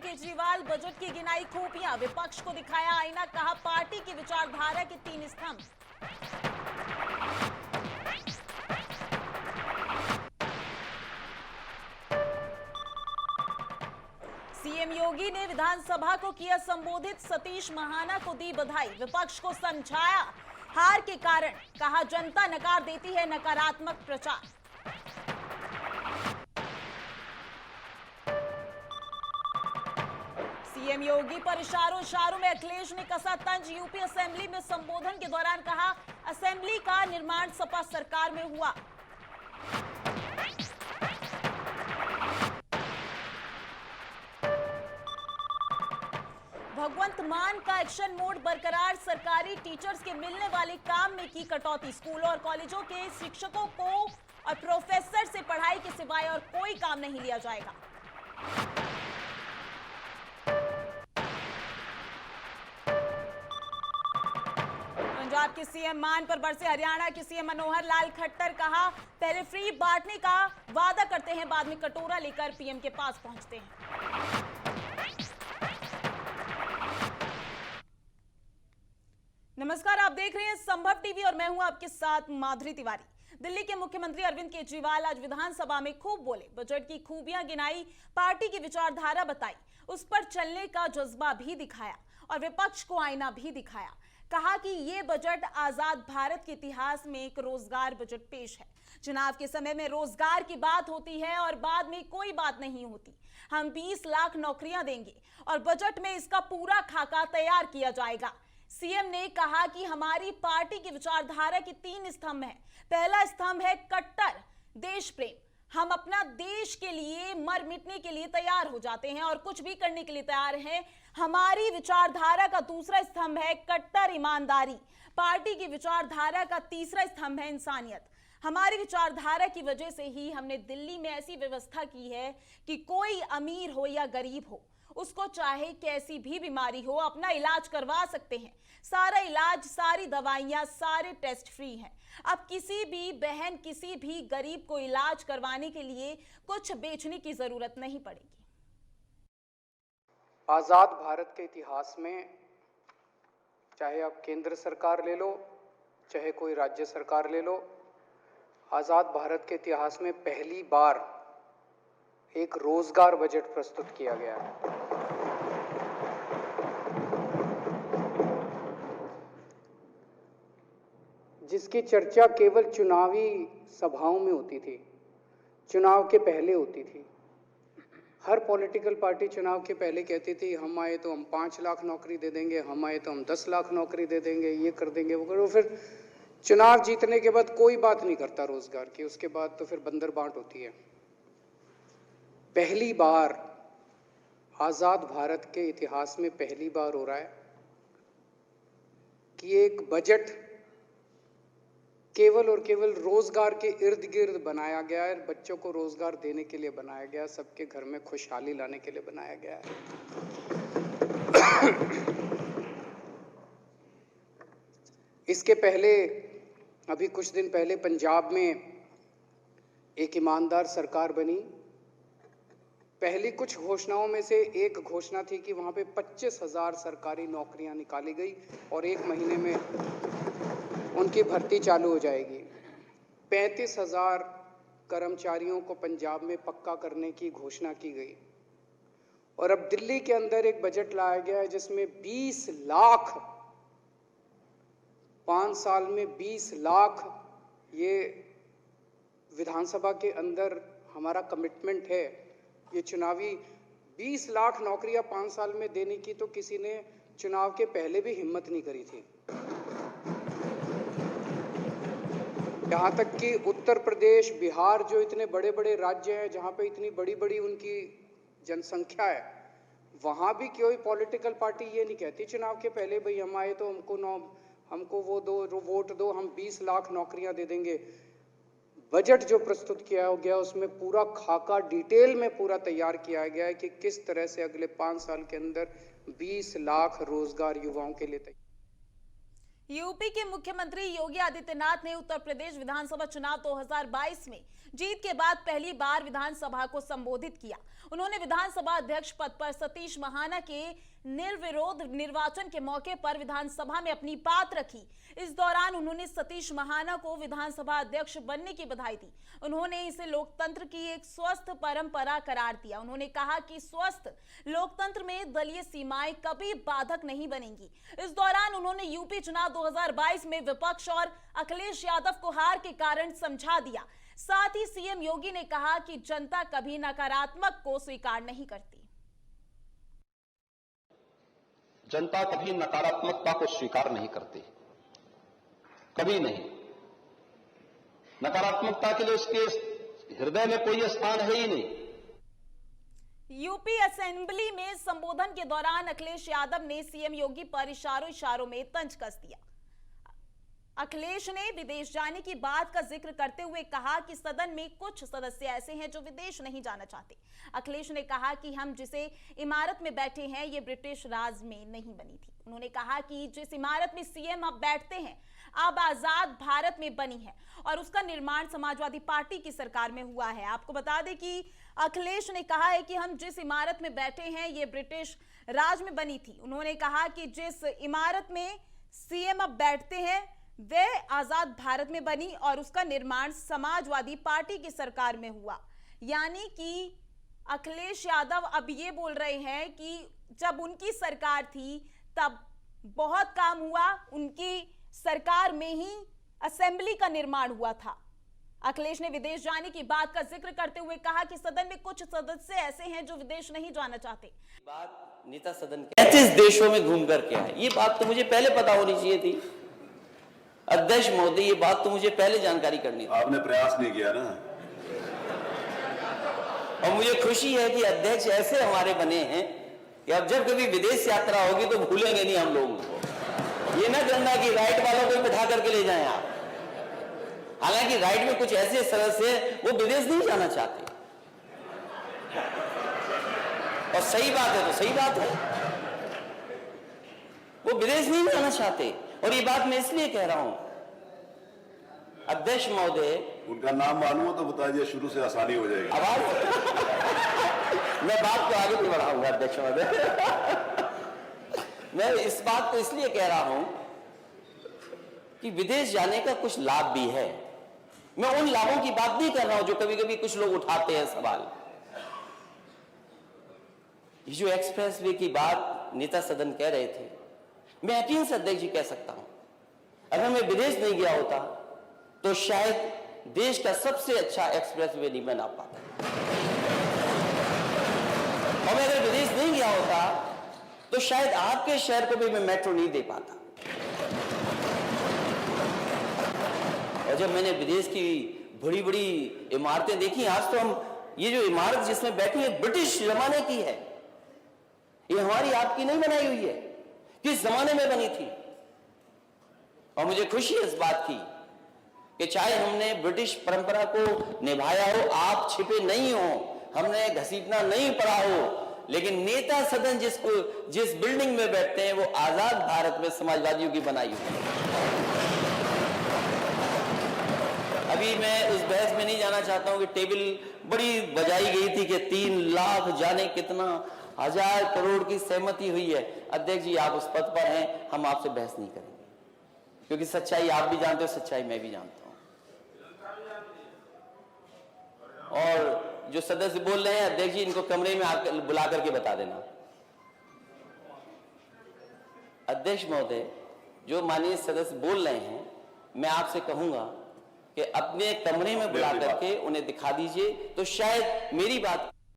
Kejriwal budget की गिनाई खूबियां, विपक्ष को दिखाया आईना, कहा पार्टी की विचारधारा के 3 स्तंभ। सीएम योगी ने विधानसभा को किया संबोधित, सतीश महाना को दी बधाई, विपक्ष को समझाया हार के कारण, कहा जनता नकार देती है नकारात्मक प्रचार। सीएम योगी पर इशारों में अखिलेश ने कसा तंज, यूपी असेंबली में संबोधन के दौरान कहा असेंबली का निर्माण सपा सरकार में हुआ। भगवंत मान का एक्शन मोड बरकरार, सरकारी टीचर्स के मिलने वाले काम में की कटौती, स्कूलों और कॉलेजों के शिक्षकों को और प्रोफेसर से पढ़ाई के सिवाय और कोई काम नहीं लिया जाएगा। पंजाब के सीएम मान पर बरसे हरियाणा के सीएम मनोहर लाल खट्टर, कहा पहले फ्री बांटने का वादा करते हैं, बाद में कटोरा लेकर पीएम के पास पहुंचते हैं। नमस्कार, आप देख रहे हैं संभव टीवी और मैं हूं आपके साथ माधुरी तिवारी। दिल्ली के मुख्यमंत्री अरविंद केजरीवाल आज विधानसभा में खूब बोले, बजट की खूबियां गिनाई, पार्टी की विचारधारा बताई, उस पर चलने का जज्बा भी दिखाया और विपक्ष को आईना भी दिखाया। कहा कि ये बजट आजाद भारत के इतिहास में एक रोजगार बजट पेश है। चुनाव के समय में रोजगार की बात होती है और बाद में कोई बात नहीं होती। हम 20 लाख नौकरियां देंगे और बजट में इसका पूरा खाका तैयार किया जाएगा। सीएम ने कहा कि हमारी पार्टी की विचारधारा के 3 स्तंभ हैं। पहला स्तंभ है कट्टर देश प्रेम, हम अपना देश के लिए मर मिटने के लिए तैयार हो जाते हैं और कुछ भी करने के लिए तैयार हैं। हमारी विचारधारा का दूसरा स्तंभ है कट्टर ईमानदारी, पार्टी की विचारधारा का तीसरा स्तंभ है इंसानियत। हमारी विचारधारा की वजह से ही हमने दिल्ली में ऐसी व्यवस्था की है कि कोई अमीर हो या गरीब हो, उसको चाहे कैसी भी बीमारी हो अपना इलाज करवा सकते हैं। सारा इलाज, सारी दवाइयां, सारे टेस्ट फ्री हैं। अब किसी भी बहन, किसी भी गरीब को इलाज करवाने के लिए कुछ बेचने की जरूरत नहीं पड़ेगी। आजाद भारत के इतिहास में चाहे आप केंद्र सरकार ले लो, चाहे कोई राज्य सरकार ले लो, आजाद भारत के इतिहास में पहली बार एक रोजगार बजट प्रस्तुत किया गया है। जिसकी चर्चा केवल चुनावी सभाओं में होती थी, चुनाव के पहले होती थी। हर पॉलिटिकल पार्टी चुनाव के पहले कहती थी हम आए तो हम 5 लाख नौकरी दे देंगे, हम आए तो हम 10 लाख नौकरी दे देंगे, ये कर देंगे, वो करो। फिर चुनाव जीतने के बाद कोई बात नहीं करता रोजगार की, उसके बाद तो फिर बंदर बांट होती है। पहली बार आजाद भारत के इतिहास में पहली बार हो रहा है कि एक बजट केवल और केवल रोजगार के इर्द गिर्द बनाया गया है, बच्चों को रोजगार देने के लिए बनाया गया, सबके घर में खुशहाली लाने के लिए बनाया गया है। इसके पहले अभी कुछ दिन पहले पंजाब में एक ईमानदार सरकार बनी। पहली कुछ घोषणाओं में से एक घोषणा थी कि वहां पे 25,000 सरकारी नौकरियां निकाली गई और 1 महीने में उनकी भर्ती चालू हो जाएगी। 35,000 कर्मचारियों को पंजाब में पक्का करने की घोषणा की गई। और अब दिल्ली के अंदर एक बजट लाया गया है जिसमें 20 लाख, 5 साल में 20 लाख, ये विधानसभा के अंदर हमारा कमिटमेंट है। ये चुनावी 20 लाख नौकरियां 5 साल में देने की तो किसी ने चुनाव के पहले भी हिम्मत नहीं करी थी। यहाँ तक कि उत्तर प्रदेश, बिहार जो इतने बड़े बड़े राज्य हैं, जहाँ पे इतनी बड़ी बड़ी उनकी जनसंख्या है, वहाँ भी कोई पॉलिटिकल पार्टी ये नहीं कहती चुनाव के पहले भाई हम आए तो हमको वो दो, वोट दो, हम 20 लाख नौकरियां दे देंगे। बजट जो प्रस्तुत किया गया उसमें पूरा खाका डिटेल में पूरा तैयार किया गया है कि किस तरह से अगले 5 साल के अंदर 20 लाख रोजगार युवाओं के लिए तैयार। यूपी के मुख्यमंत्री योगी आदित्यनाथ ने उत्तर प्रदेश विधानसभा चुनाव 2022 में जीत के बाद पहली बार विधानसभा को संबोधित किया। उन्होंने विधानसभा अध्यक्ष पद पर सतीश महाना के निर्विरोध निर्वाचन के मौके पर विधानसभा में अपनी बात रखी। इस दौरान उन्होंने सतीश महाना को विधानसभा अध्यक्ष बनने की बधाई दी। उन्होंने इसे लोकतंत्र की एक स्वस्थ परंपरा करार दिया। उन्होंने कहा कि स्वस्थ लोकतंत्र में दलीय सीमाएं कभी बाधक नहीं बनेंगी। इस दौरान उन्होंने यूपी चुनाव 2022 में विपक्ष और अखिलेश यादव को हार के कारण समझा दिया। साथ ही सीएम योगी ने कहा कि जनता कभी नकारात्मक को स्वीकार नहीं करती। जनता कभी नकारात्मकता को स्वीकार नहीं करती, कभी नहीं। नकारात्मकता के लिए उसके हृदय में कोई स्थान है ही नहीं। यूपी असेंबली में संबोधन के दौरान अखिलेश यादव ने सीएम योगी पर इशारों में तंज कस दिया। अखिलेश ने विदेश जाने की बात का जिक्र करते हुए कहा कि सदन में कुछ सदस्य ऐसे हैं जो विदेश नहीं जाना चाहते। अखिलेश ने कहा कि हम जिसे इमारत में बैठे हैं ये ब्रिटिश राज में नहीं बनी थी। उन्होंने कहा कि जिस इमारत में सीएम अब बैठते हैं अब आजाद भारत में बनी है और उसका निर्माण समाजवादी पार्टी की सरकार में हुआ है। आपको बता दें कि अखिलेश ने कहा है कि हम जिस इमारत में बैठे हैं ये ब्रिटिश राज में बनी थी। उन्होंने कहा कि जिस इमारत में सीएम अब बैठते हैं वह आजाद भारत में बनी और उसका निर्माण समाजवादी पार्टी की सरकार में हुआ। यानी कि अखिलेश यादव अब ये बोल रहे हैं कि जब उनकी सरकार थी तब बहुत काम हुआ, उनकी सरकार में ही असेंबली का निर्माण हुआ था। अखिलेश ने विदेश जाने की बात का जिक्र करते हुए कहा कि सदन में कुछ सदस्य ऐसे हैं जो विदेश नहीं जाना चाहते। बात नेता सदन 35 देशों में घूम कर के आए, ये बात तो मुझे पहले पता होनी चाहिए थी। अध्यक्ष महोदय, ये बात तो मुझे पहले जानकारी करनी थी। आपने प्रयास नहीं किया ना। और मुझे खुशी है कि अध्यक्ष ऐसे हमारे बने हैं कि अब जब कभी विदेश यात्रा होगी तो भूलेंगे नहीं हम लोगों को। ये ना करना कि राइट वालों को बिठा करके ले जाएं आप। हालांकि राइट में कुछ ऐसे सदस्य हैं वो विदेश नहीं जाना चाहते और सही बात है, तो सही बात है, वो विदेश नहीं जाना चाहते। और ये बात मैं इसलिए कह रहा हूं अध्यक्ष महोदय, उनका नाम मालूम हो तो बता दिया, शुरू से आसानी हो जाएगी। आवाज मैं बात को आगे नहीं बढ़ाऊंगा अध्यक्ष महोदय। मैं इस बात को इसलिए कह रहा हूं कि विदेश जाने का कुछ लाभ भी है। मैं उन लाभों की बात नहीं कर रहा हूं जो कभी कभी कुछ लोग उठाते हैं सवाल। ये जो एक्सप्रेस वे की बात नेता सदन कह रहे थे, मैं यकीन से अध्यक्ष जी कह सकता हूं अगर मैं विदेश नहीं गया होता तो शायद देश का सबसे अच्छा एक्सप्रेस वे नहीं बना पाता। और मैं अगर विदेश नहीं गया होता तो शायद आपके शहर को भी मैं मेट्रो नहीं दे पाता। और जब मैंने विदेश की बड़ी बड़ी इमारतें देखी, आज तो हम ये जो इमारत जिसमें बैठी है ब्रिटिश जमाने की है, ये हमारी आपकी नहीं बनाई हुई है, किस जमाने में बनी थी। और मुझे खुशी है इस बात की कि चाहे हमने ब्रिटिश परंपरा को निभाया हो, आप छिपे नहीं हो, हमने घसीटना नहीं पड़ा हो, लेकिन नेता सदन जिस बिल्डिंग में बैठते हैं वो आजाद भारत में समाजवादियों की बनाई हुई है। अभी मैं उस बहस में नहीं जाना चाहता हूं कि टेबल बड़ी बजाई गई थी कि 3 लाख जाने कितना 1000 करोड़ की सहमति हुई है। अध्यक्ष जी, आप उस पद पर हैं, हम आपसे बहस नहीं करेंगे क्योंकि सच्चाई आप भी जानते हो, सच्चाई मैं भी जानता हूं। और जो सदस्य बोल रहे हैं अध्यक्ष जी, इनको कमरे में आकर बुला करके बता देना। अध्यक्ष महोदय, जो माननीय सदस्य बोल रहे हैं, मैं आपसे कहूंगा कि अपने कमरे में बुला करके उन्हें दिखा दीजिए, तो शायद मेरी बात